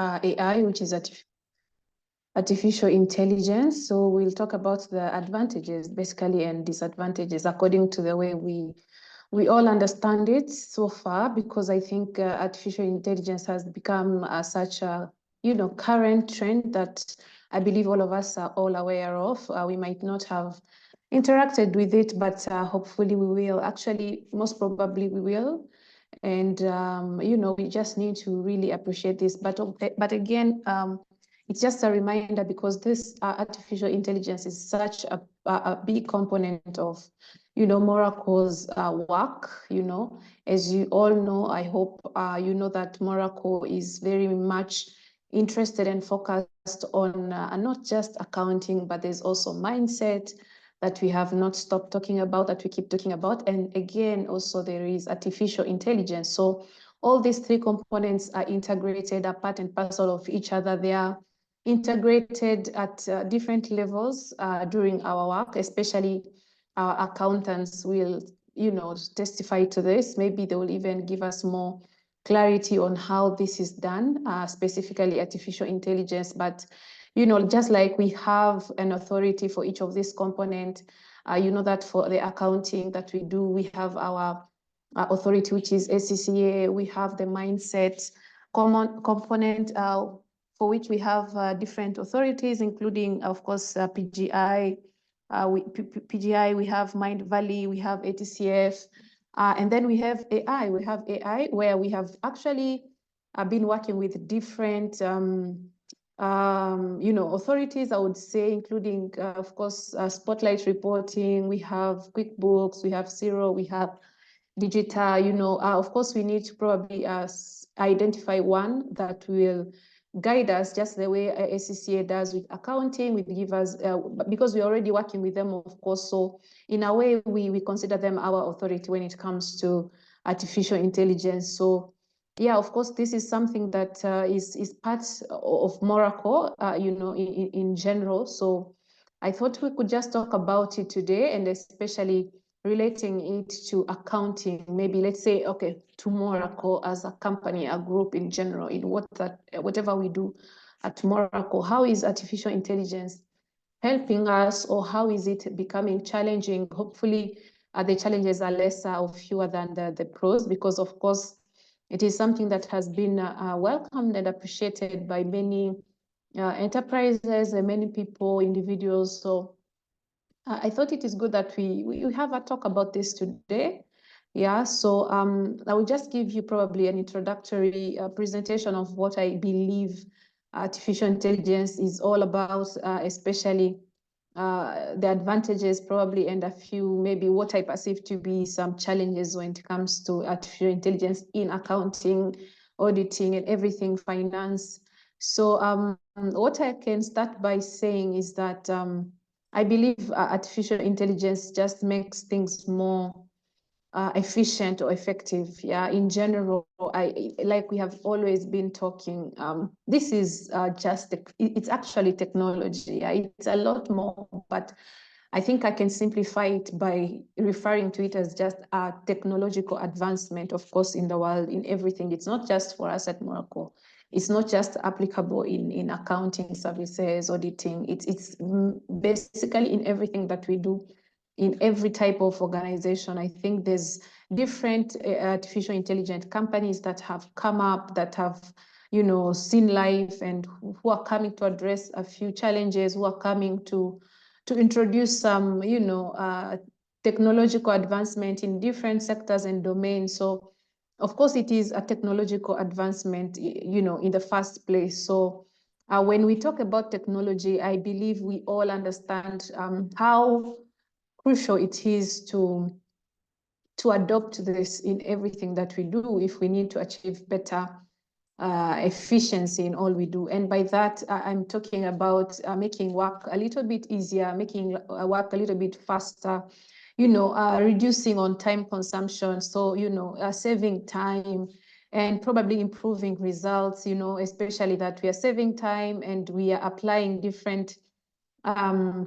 AI, which is artificial intelligence. So we'll talk about the advantages basically and disadvantages according to the way we all understand it so far, because I think artificial intelligence has become such a current trend that I believe all of us are all aware of. We might not have interacted with it, but hopefully we will. Actually, most probably we will. And we just need to really appreciate this. But again, it's just a reminder, because this artificial intelligence is such a big component of Moracle's work. As you all know, I hope you know that Moracle is very much interested and focused on not just accounting, but there's also mindset that we have not stopped talking about, that we keep talking about. And again, also there is artificial intelligence. So all these three components are integrated, are part and parcel of each other. They are integrated at different levels during our work, especially our accountants will, testify to this. Maybe they will even give us more clarity on how this is done, specifically artificial intelligence. But just like we have an authority for each of these components, that for the accounting that we do, we have our authority, which is ACCA. We have the mindset component, for which we have different authorities, including, of course, PGI. PGI, we have Mind Valley, we have ATCF, and then we have AI. We have AI, where we have actually been working with different authorities, I would say, including, of course, Spotlight reporting. We have QuickBooks, we have Xero, we have Digital. Of course, we need to probably identify one that will guide us, just the way ACCA does with accounting. We give us, because we're already working with them, of course. So in a way, we consider them our authority when it comes to artificial intelligence. So yeah, of course, this is something that is part of Moracle, in general. So I thought we could just talk about it today, and especially relating it to accounting. Maybe let's say, okay, to Moracle as a company, a group in general, in whatever we do at Moracle. How is artificial intelligence helping us, or how is it becoming challenging? Hopefully, the challenges are lesser or fewer than the pros, because of course, it is something that has been welcomed and appreciated by many enterprises and many people, individuals. So I thought it is good that we have a talk about this today. Yeah, so I will just give you probably an introductory presentation of what I believe artificial intelligence is all about, especially the advantages probably, and a few maybe what I perceive to be some challenges when it comes to artificial intelligence in accounting, auditing, and everything finance. So what I can start by saying is that I believe artificial intelligence just makes things more efficient or effective. Yeah, in general, like we have always been talking, this is it's actually technology. Yeah? It's a lot more, but I think I can simplify it by referring to it as just a technological advancement, of course, in the world, in everything. It's not just for us at Moracle. It's not just applicable in accounting services, auditing. It's basically in everything that we do, in every type of organization. I think there's different artificial intelligent companies that have come up, that have, seen life, and who are coming to address a few challenges, who are coming to introduce some, technological advancement in different sectors and domains. So of course, it is a technological advancement, in the first place. So when we talk about technology, I believe we all understand how crucial it is to adopt this in everything that we do if we need to achieve better efficiency in all we do. And by that, I'm talking about making work a little bit easier, making work a little bit faster, reducing on time consumption. So, saving time and probably improving results, especially that we are saving time and we are applying different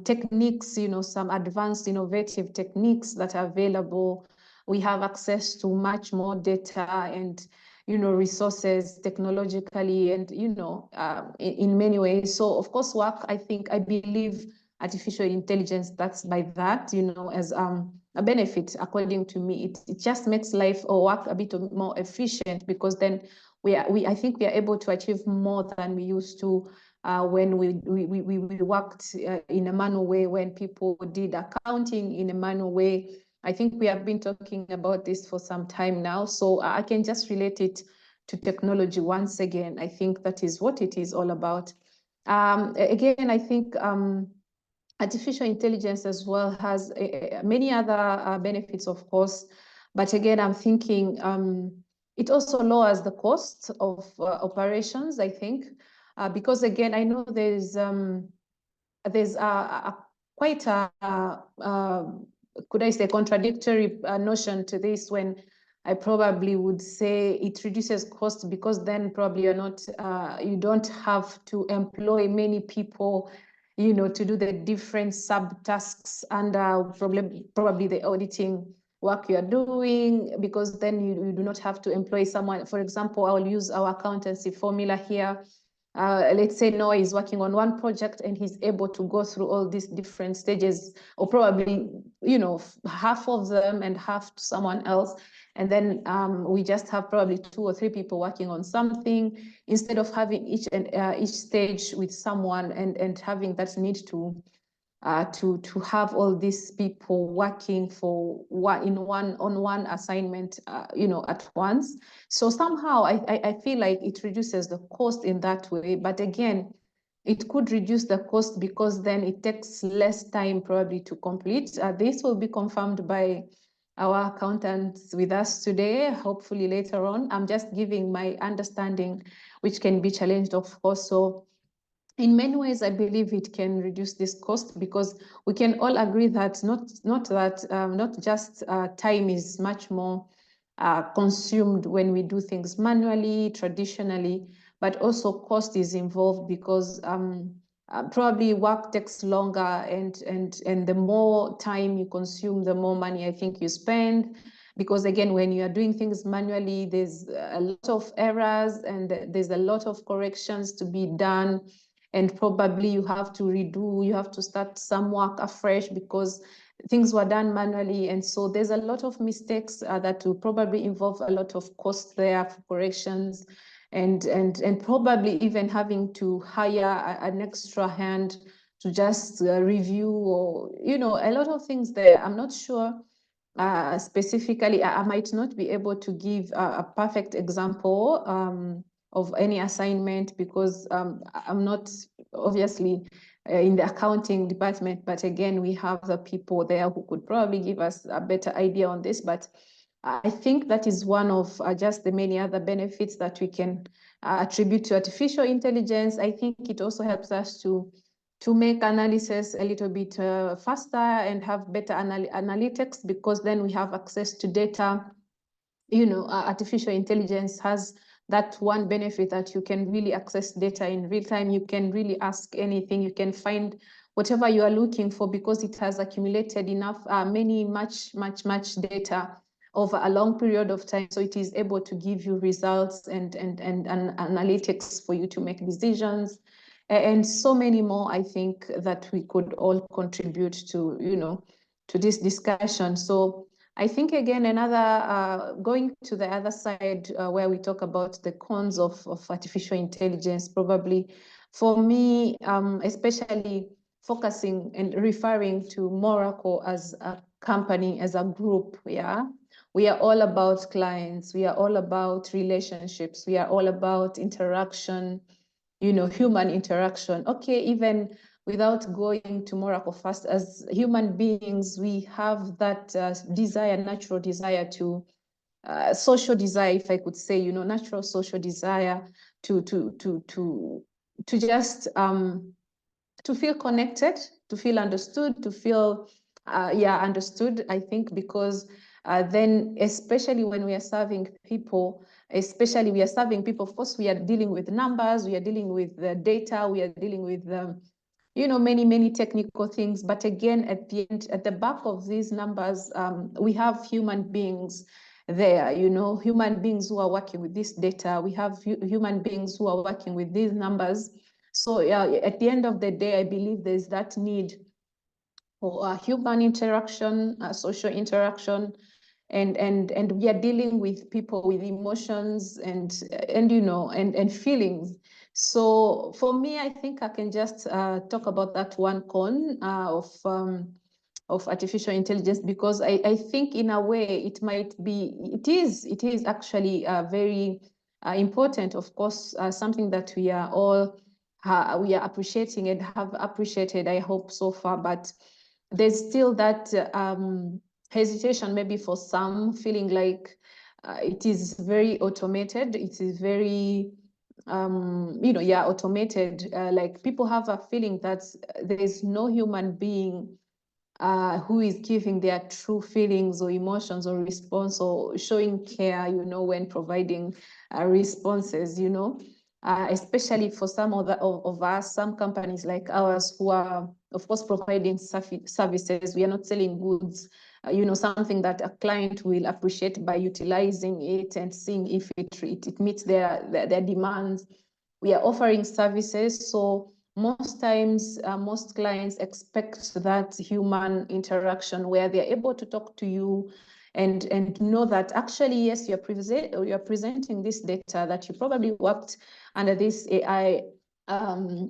techniques, some advanced innovative techniques that are available. We have access to much more data, and resources technologically and, in many ways. So of course, work, I believe artificial intelligence, that's by that, as a benefit, according to me. It just makes life or work a bit more efficient, because then I think we are able to achieve more than we used to when we worked in a manual way, when people did accounting in a manual way. I think we have been talking about this for some time now, so I can just relate it to technology once again. I think that is what it is all about. Again, I think artificial intelligence as well has many other benefits, of course, but again, I'm thinking it also lowers the cost of operations, I think, because again, I know there's quite could I say, contradictory notion to this, when I probably would say it reduces cost, because then probably you don't have to employ many people, to do the different subtasks and probably the auditing work you are doing, because then you do not have to employ someone. For example, I'll use our accountancy formula here. Let's say Noah is working on one project and he's able to go through all these different stages, or probably, half of them and half to someone else. And then we just have probably 2 or 3 people working on something, instead of having each stage with someone and having that need to have all these people working for one assignment, at once. So somehow I feel like it reduces the cost in that way. But again, it could reduce the cost because then it takes less time probably to complete. This will be confirmed by our accountants with us today, hopefully later on. I'm just giving my understanding, which can be challenged, of course. So in many ways, I believe it can reduce this cost, because we can all agree that not just time is much more consumed when we do things manually, traditionally, but also cost is involved, because probably work takes longer, and the more time you consume, the more money I think you spend. Because again, when you are doing things manually, there's a lot of errors and there's a lot of corrections to be done. And probably you have to start some work afresh because things were done manually. And so there's a lot of mistakes that will probably involve a lot of cost there for corrections, and probably even having to hire an extra hand to just review, or, a lot of things there. I'm not sure specifically, I might not be able to give a perfect example of any assignment, because I'm not obviously in the accounting department, but again, we have the people there who could probably give us a better idea on this. But I think that is one of just the many other benefits that we can attribute to artificial intelligence. I think it also helps us to make analysis a little bit faster and have better analytics, because then we have access to data. Artificial intelligence has that one benefit that you can really access data in real time. You can really ask anything. You can find whatever you are looking for, because it has accumulated enough, much data over a long period of time. So it is able to give you results and analytics for you to make decisions, and so many more. I think that we could all contribute to, to this discussion. So I think, again, going to the other side, where we talk about the cons of artificial intelligence, probably for me, especially focusing and referring to Moracle as a company, as a group, yeah. We are all about clients. We are all about relationships. We are all about interaction, human interaction. Okay, even without going to Moracle first, as human beings, we have that natural desire to, social desire, if I could say, natural social desire to just to feel connected, to feel understood, to feel understood, I think, because then, especially when we are serving people, of course, we are dealing with numbers, we are dealing with the data, we are dealing with many technical things. But again, at the end, at the back of these numbers, we have human beings. there, you know, human beings who are working with this data. We have human beings who are working with these numbers. So at the end of the day, I believe there's that need for human interaction, social interaction, and we are dealing with people with emotions and you know and feelings. So for me, I think I can just talk about that one con of artificial intelligence, because I think in a way it is actually very important, of course, something that we are all we are appreciating and have appreciated, I hope, so far. But there's still that hesitation, maybe for some, feeling like it is very automated. It is very, you know, yeah, automated. Like people have a feeling that there is no human being who is giving their true feelings or emotions or response or showing care, you know, when providing responses, you know. Especially for some of us, some companies like ours who are, of course, providing services. We are not selling goods, you know, something that a client will appreciate by utilizing it and seeing if it meets their demands. We are offering services. So most times, most clients expect that human interaction where they're able to talk to you and know that actually, yes, you're presenting this data, that you probably worked under this AI,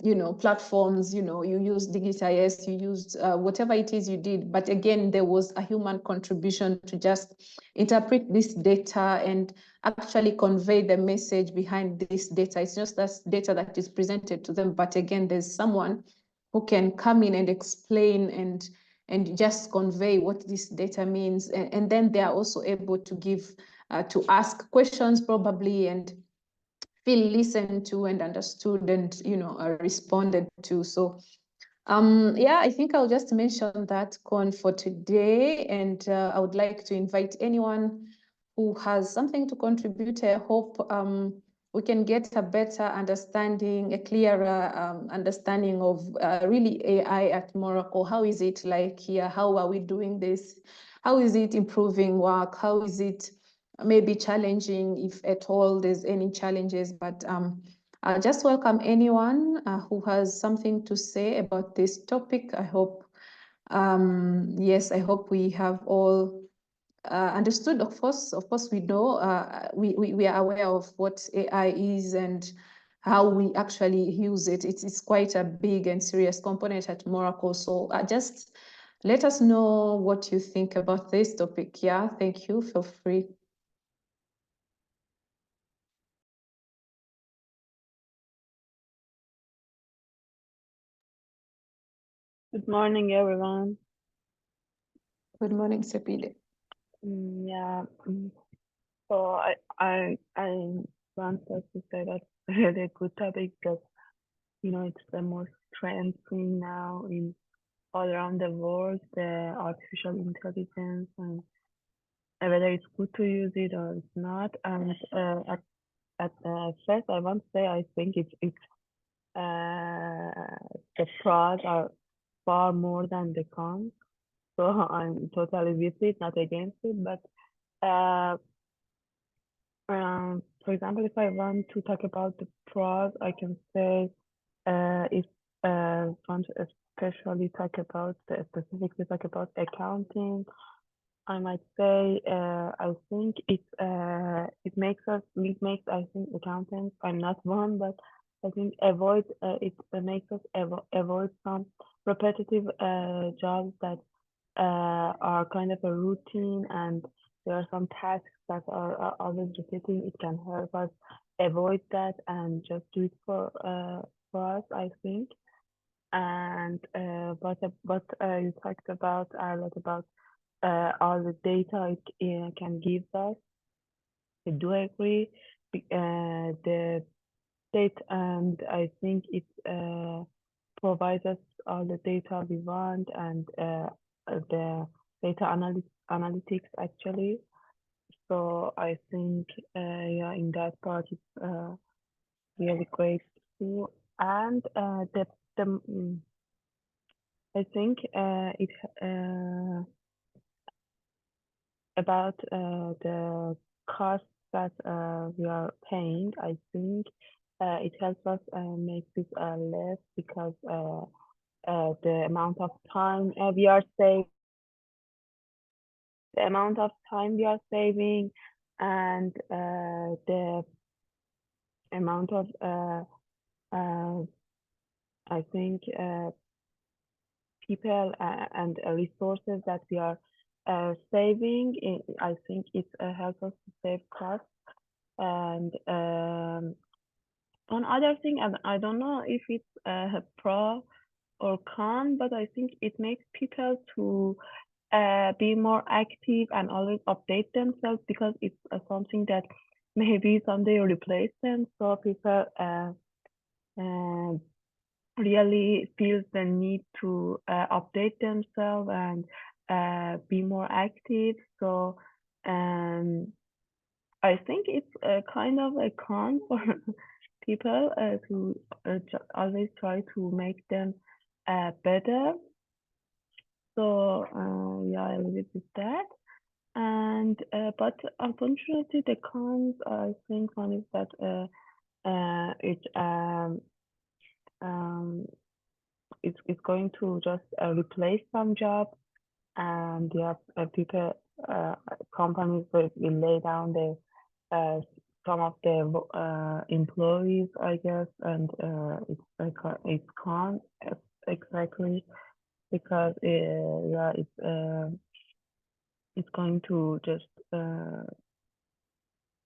you know, platforms, you know, you used Digitize, you used whatever it is you did. But again, there was a human contribution to just interpret this data and actually convey the message behind this data. It's just that data that is presented to them. But again, there's someone who can come in and explain and just convey what this data means. And then they are also able to give, to ask questions probably and feel listened to and understood and, you know, responded to. So yeah, I think I'll just mention that con for today. And I would like to invite anyone who has something to contribute. I hope we can get a better understanding, a clearer understanding of really AI at Moracle. How is it like here? How are we doing this? How is it improving work? How is it maybe challenging, if at all there's any challenges? But I just welcome anyone who has something to say about this topic. I hope, yes, I hope we have all understood. Of course, we know, we are aware of what AI is and how we actually use it. It's quite a big and serious component at Moracle. So just let us know what you think about this topic. Yeah, thank you. Feel free. Good morning, everyone. Good morning, Sepide. Yeah. So I wanted to say that's really a good topic because it's the most trend thing now in all around the world, the artificial intelligence, and whether it's good to use it or it's not. And at first, I want to say I think it's the pros are far more than the cons. So I'm totally with it, not against it. But for example, if I want to talk about the pros, I can say if want to especially specifically talk about accounting, I might say I think it makes I think accountants. I'm not one, but I think it makes us avoid some repetitive jobs that are kind of a routine, and there are some tasks that are always repeating. It can help us avoid that and just do it for us, I think. And but you talked about a lot about all the data it can give us. I do agree. The data, and I think it provides us all the data we want, and the data analytics actually. So I think yeah, in that part it's really great too. And the I think it about the cost that we are paying, I think it helps us make this less because the amount of time we are saving, the amount of time we are saving, and the amount of uh, I think people and resources that we are saving. I think it helps us to save costs. And one other thing, and I don't know if it's a pro or con, but I think it makes people to be more active and always update themselves because it's something that maybe someday will replace them. So people uh, really feels the need to update themselves and be more active. So I think it's a kind of a con for people to always try to make them better. So yeah, I leave it with that. And but unfortunately, the cons I think one is that it um it's going to just replace some jobs, and yeah, people companies will lay down the some of the employees, I guess, and it's like it can't exactly because yeah, it's going to just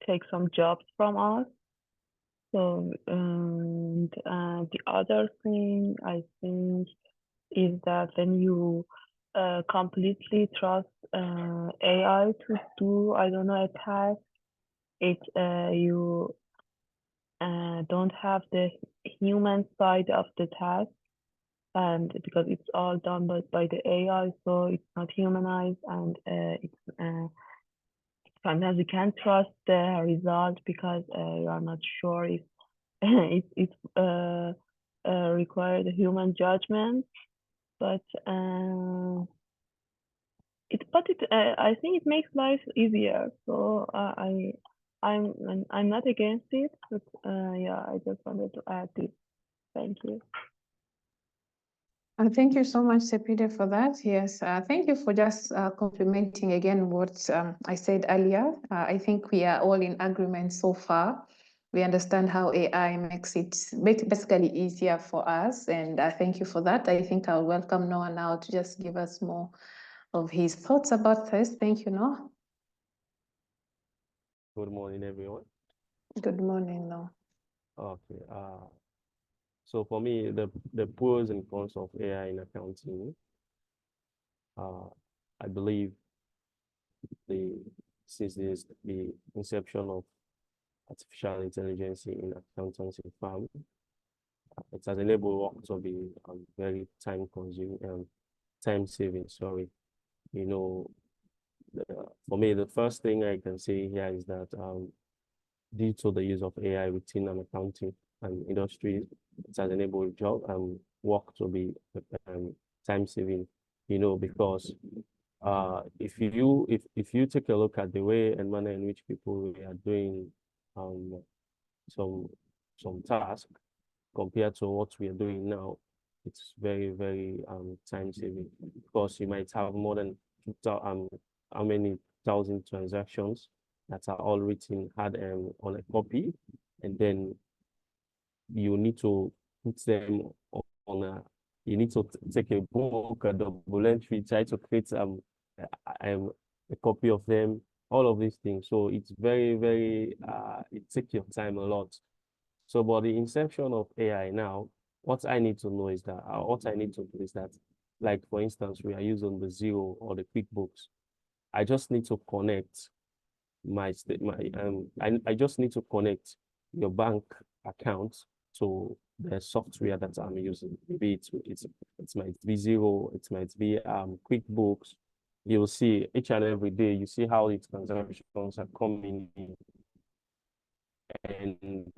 take some jobs from us. So and the other thing I think is that when you completely trust AI to do, I don't know, a task, it you don't have the human side of the task, and because it's all done by the AI, so it's not humanized, and it's sometimes you can't trust the result because you are not sure if it requires human judgment, but I think it makes life easier. So I'm not against it, but yeah, I just wanted to add this. Thank you. Thank you so much, Sepide, for that. Yes, thank you for just complimenting again what I said earlier. I think we are all in agreement so far. We understand how AI makes it basically easier for us, and thank you for that. I think I'll welcome Noah now to just give us more of his thoughts about this. Thank you, Noah. Good morning, everyone. Good morning, Noah. Okay. So for me, the pros and cons of AI in accounting, I believe since the inception of artificial intelligence in accountancy firm, it has enabled work to be very time consuming and time saving. Sorry, you know, for me, the first thing I can say here is that due to the use of AI within an accounting and industry, it has enabled job and work to be time saving, because if you take a look at the way and manner in which people are doing um some tasks compared to what we are doing now, it's very, very time saving because you might have more than how many thousand transactions that are all written hard on a copy, and then you need to put them on a you need to take a book, a double entry, try to create a copy of them, all of these things. So it's very, very it takes your time a lot. So, but the inception of AI now, what I need to know is that, what I need to do is that, like for instance, we are using the Zero or the QuickBooks. I just need to connect I just need to connect your bank account to the software that I'm using. Maybe it might be Zero, it might be QuickBooks. You'll see each and every day, you see how the transactions are coming in, and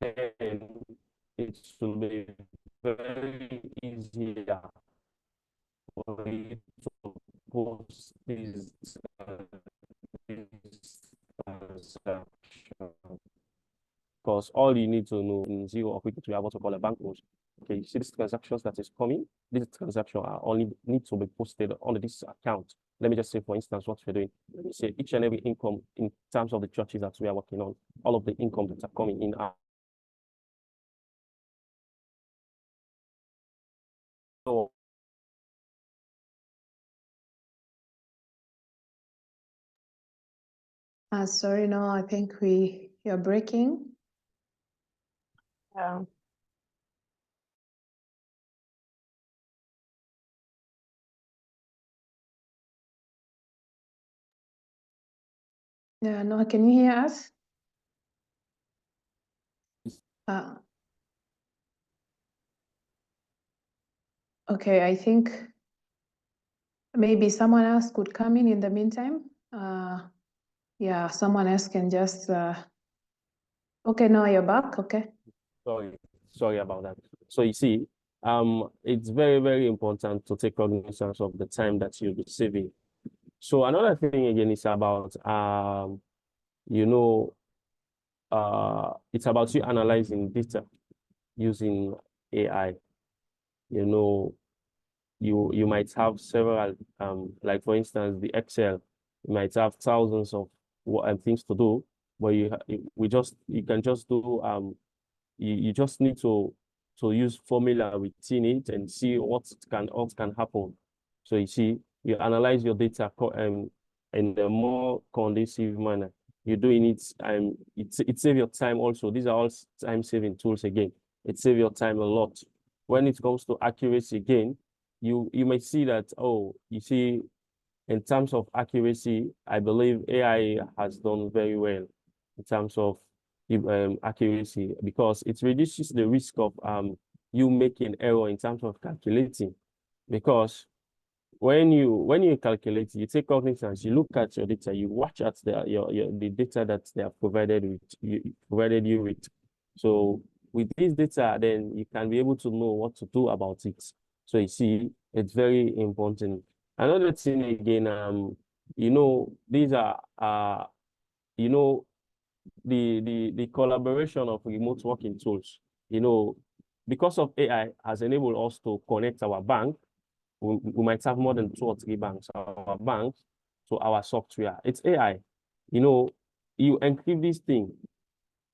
then it will be very easier for you to post these because all you need to know in Zero or Quick to have what we call a bank rules. Okay, you see these transactions that is coming, these transactions are only need to be posted on this account. Let me just say, for instance, what we're doing. Let me say each and every income in terms of the churches that we are working on, all of the income that are coming in are. So Sorry, no, I think you're breaking. Yeah. Yeah, no, can you hear us? Okay, I think maybe someone else could come in the meantime. Yeah, someone else can just. Okay, now you're back. Okay. sorry about that. So you see, it's very, very important to take cognizance of the time that you'll be saving. So another thing again is about you know, it's about you analyzing data using AI. You know, you might have several like for instance the Excel, you might have thousands of things to do, but you can just do you just need to use formula within it and see what can happen. So you see, you analyze your data in a more conducive manner. You're doing it, it saves your time also. These are all time saving tools again. It saves your time a lot. When it comes to accuracy again, you might see that, oh, you see, in terms of accuracy, I believe AI has done very well in terms of accuracy, because it reduces the risk of you making error in terms of calculating. Because when you calculate, you take cognizance, you look at your data, you watch at the data that they have provided you with. So with this data, then you can be able to know what to do about it. So you see, it's very important. Another thing again, these are the collaboration of remote working tools, because of AI has enabled us to connect our bank. We might have more than 2 or 3 banks, our banks, to our software. It's AI. You encrypt this thing.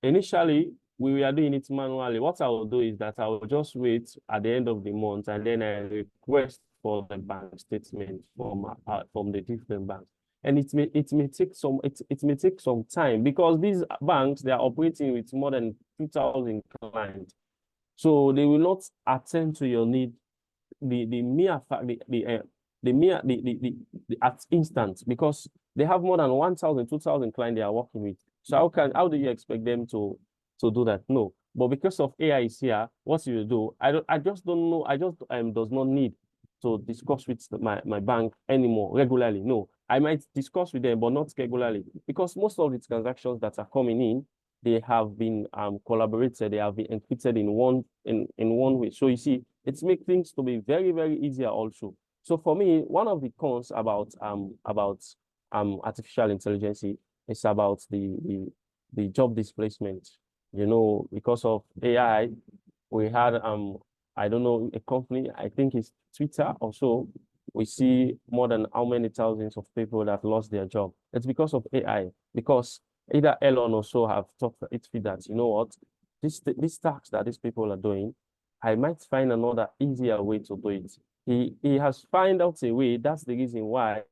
Initially, we were doing it manually. What I will do is that I will just wait at the end of the month, and then I request for the bank statement from the different banks. And it may take some time, because these banks, they are operating with more than 2,000 clients. So they will not attend to your need the mere fact at instant, because they have more than 1,000, 2,000 clients they are working with. So how do you expect them to do that? No. But because of AI is here, what you do, I just don't know. I just does not need to discuss with my bank anymore regularly. No, I might discuss with them, but not regularly, because most of the transactions that are coming in, they have been collaborated, they have been encrypted in one way. So you see, it makes things to be very, very easier also. So for me, one of the cons about artificial intelligence is about the job displacement. Because of AI, we had I don't know, a company, I think it's Twitter or so, we see more than how many thousands of people that lost their job. It's because of AI, because either Elon or so have talked it fit that, you know what, this task that these people are doing, I might find another easier way to do it. He has found out a way. That's the reason why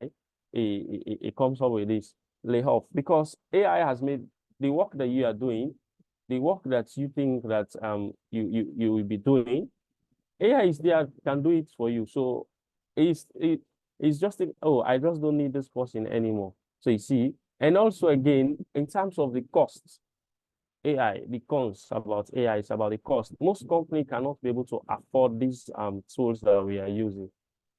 he comes up with this layoff, because AI has made the work that you are doing, the work that you think that you will be doing, AI is there, can do it for you. So it's just oh, I just don't need this person anymore. So you see, and also again, in terms of the costs, AI, the cons about AI is about the cost. Most companies cannot be able to afford these tools that we are using.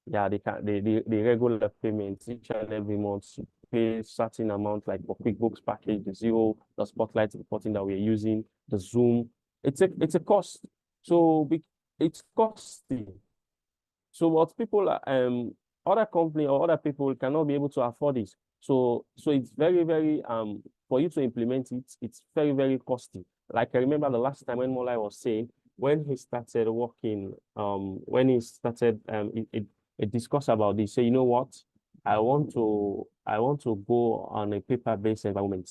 Yeah, they can the regular payments each and every month, pay certain amount, like for QuickBooks package, the Zero, the Spotlight reporting that we're using, the Zoom. It's a cost. So it's costly. So what people other company or other people cannot be able to afford this. So it's very, very for you to implement it, it's very, very costly. like I remember the last time when Molai was saying, when he started working, when he started, it discussed about this. So you know what? I want to go on a paper-based environment.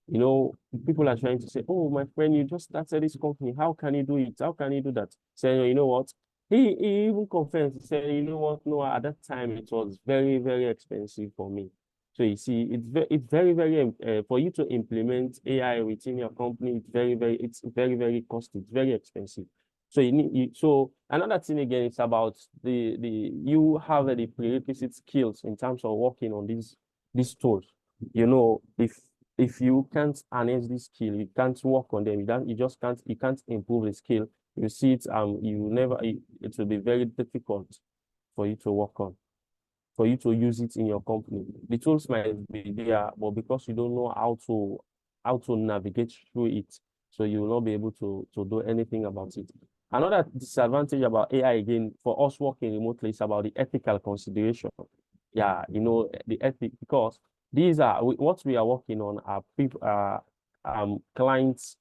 You know, people are trying to say, oh, my friend, you just started this company. How can you do it? How can you do that? Saying, you know what? He even confessed, he said, you know what? No, at that time it was very, very expensive for me. So you see, it's very, very for you to implement AI within your company, it's very, very costly, it's very expensive. So so another thing again, it's about you have the prerequisite skills in terms of working on these tools. You know, if you can't harness this skill, you can't work on them, you can't improve the skill. You see it, it will be very difficult for you to work on, for you to use it in your company. The tools might be there, but because you don't know how to navigate through it, so you will not be able to do anything about it. Another disadvantage about AI again for us working remotely is about the ethical consideration. Yeah, you know, the ethic, because these are what we are working on are people clients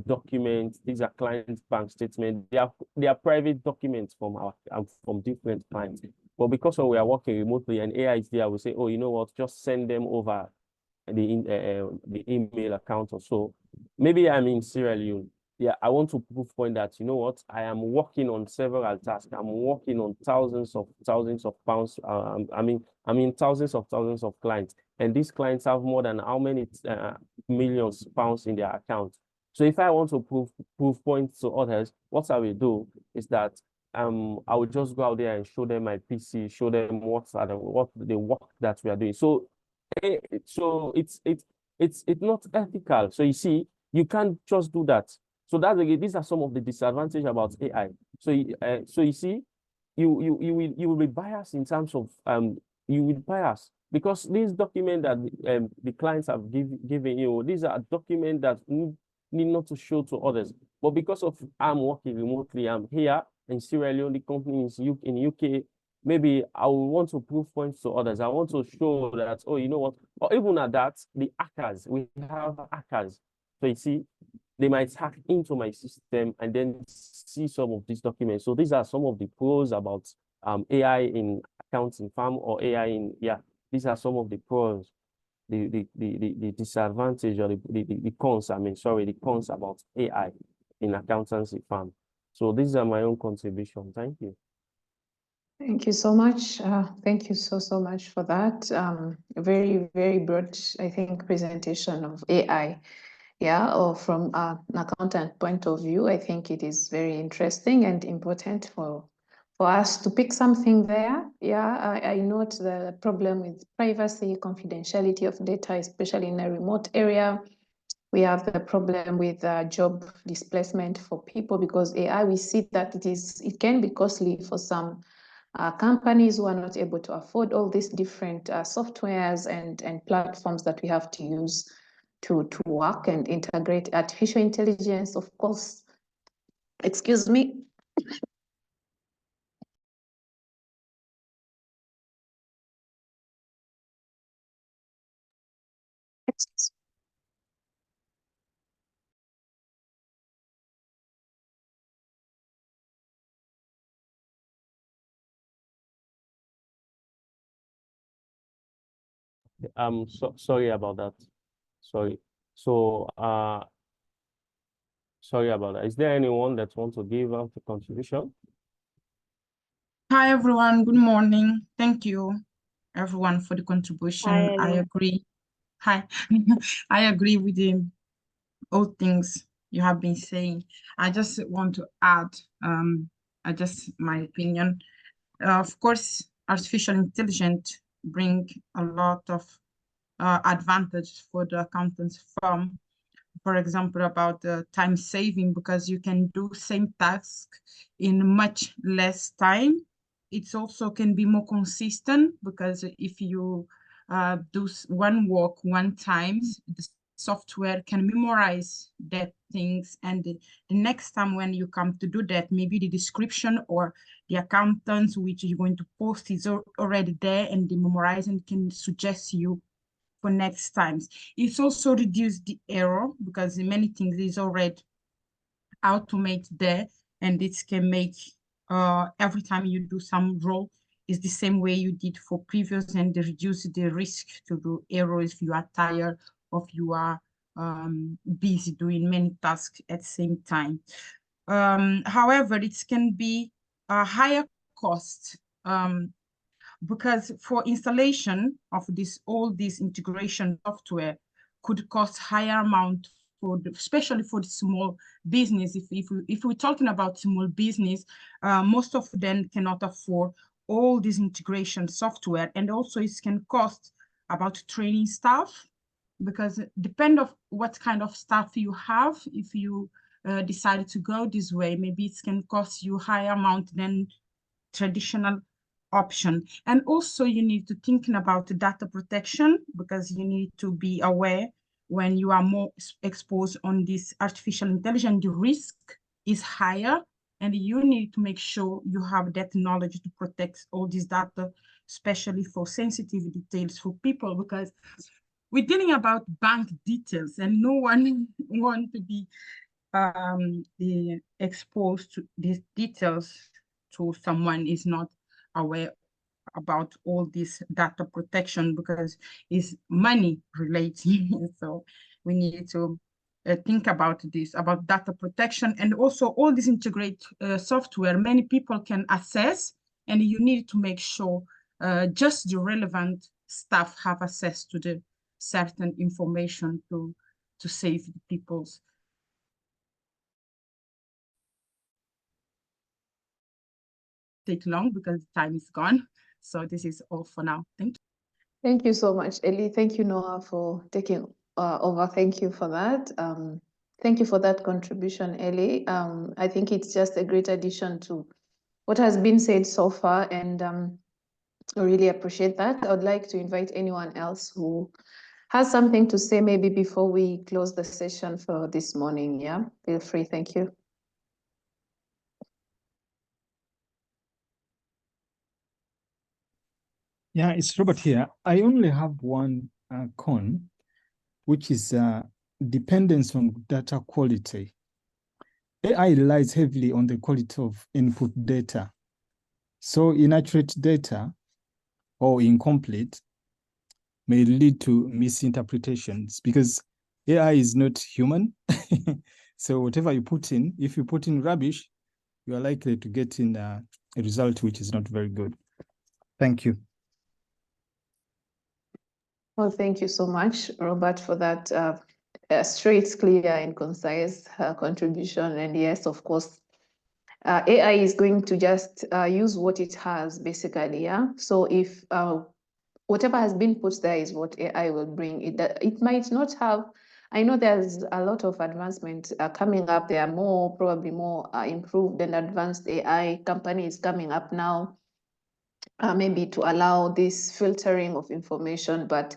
documents. These are clients' bank statements. They are private documents from our from different clients. But because we are working remotely and AI is there, we say, oh, you know what, just send them over the email account or so. Maybe I'm in Sierra Leone. Yeah, I want to prove point that, you know what, I am working on several tasks. I'm working on thousands of pounds. I mean thousands of clients, and these clients have more than how many millions pounds in their account. So if I want to prove points to others, what I will do is that I will just go out there and show them my PC, show them what the work that we are doing. So it's not ethical. So you see, you can't just do that. So these are some of the disadvantages about AI. So you see, you will be biased in terms of you will bias because these documents that the clients have given you, these are documents that need not to show to others. But because of I'm working remotely, I'm here in Sierra Leone, the company is in UK. Maybe I will want to prove points to others. I want to show that, oh, you know what? Or even at that, we have hackers. So you see, they might hack into my system and then see some of these documents. So these are some of the pros about AI in accounting firm or AI in, these are some of the pros. The disadvantage or the cons, the cons about AI in accountancy firm. So these are my own contribution. Thank you. Thank you so much. Thank you so much for that. A very, very broad, I think, presentation of AI. Yeah, or from an accountant point of view, I think it is very interesting and important for us to pick something there. Yeah, I note the problem with privacy, confidentiality of data, especially in a remote area. We have the problem with job displacement for people because AI, we see that it can be costly for some companies who are not able to afford all these different softwares and platforms that we have to use to work and integrate artificial intelligence, of course. Excuse me. Excuse Sorry about that. Sorry. So sorry about that. Is there anyone that wants to give out a contribution? Hi, everyone. Good morning. Thank you, everyone, for the contribution. Hi, I Ellie. agree. Hi. I agree with all things you have been saying. I just want to add just my opinion. Of course, artificial intelligence bring a lot of advantage for the accountant's firm. For example, about the time saving, because you can do same task in much less time. It also can be more consistent because if you do one work one time, the software can memorize that things, and the next time when you come to do that, maybe the description or the accountants which you're going to post is already there, and the memorizing can suggest you for next times. It's also reduced the error because many things is already automate there, and it can make every time you do some role is the same way you did for previous, and reduce the risk to do error if you are tired or if you are busy doing many tasks at the same time. However, it can be a higher cost because for installation of all this integration software could cost higher amount especially for the small business. If we're talking about small business, most of them cannot afford all this integration software, and also it can cost about training staff, because depend of what kind of staff you have. If you decide to go this way, maybe it can cost you higher amount than traditional option. And also you need to thinking about data protection, because you need to be aware when you are more exposed on this artificial intelligence, the risk is higher, and you need to make sure you have that knowledge to protect all this data, especially for sensitive details for people, because we're dealing about bank details, and no one wants to be exposed to these details to someone is not aware about all this data protection, because it's money related. So we need to think about this, about data protection, and also all this integrate software many people can access, and you need to make sure just the relevant staff have access to the certain information to save the people's. Take long because time is gone. So this is all for now. Thank you. Thank you so much, Ellie. Thank you, Noah, for taking over. Thank you for that. Thank you for that contribution, Ellie. I think it's just a great addition to what has been said so far, and I really appreciate that. I would like to invite anyone else who has something to say maybe before we close the session for this morning. Yeah, feel free. Thank you. Yeah, it's Robert here. I only have one con, which is dependence on data quality. AI relies heavily on the quality of input data. So inaccurate data or incomplete may lead to misinterpretations, because AI is not human. So whatever you put in, if you put in rubbish, you are likely to get in a result which is not very good. Thank you. Well, thank you so much, Robert, for that straight, clear, and concise contribution. And yes, of course, AI is going to just use what it has, basically. Yeah. So if whatever has been put there is what AI will bring, it might not have. I know there's a lot of advancement coming up. There are probably more improved and advanced AI companies coming up now. Maybe to allow this filtering of information, but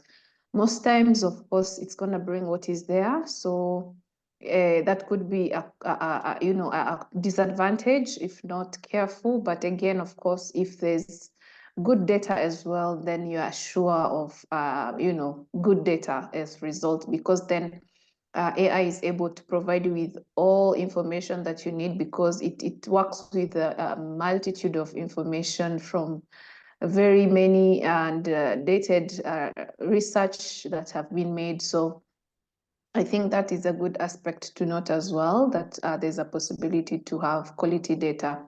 most times, of course, it's going to bring what is there. So that could be a disadvantage if not careful. But again, of course, if there's good data as well, then you are sure of good data as a result, because then AI is able to provide you with all information that you need, because it works with a multitude of information from very many and dated research that have been made. So I think that is a good aspect to note as well, that there's a possibility to have quality data.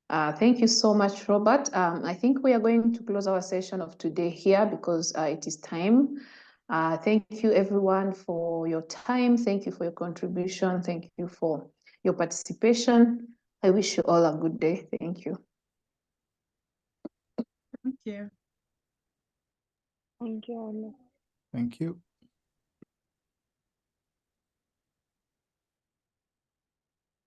Thank you so much, Robert. I think we are going to close our session of today here, because it is time. Thank you everyone for your time. Thank you for your contribution. Thank you for your participation. I wish you all a good day. Thank you. Thank you. Thank you. Thank you.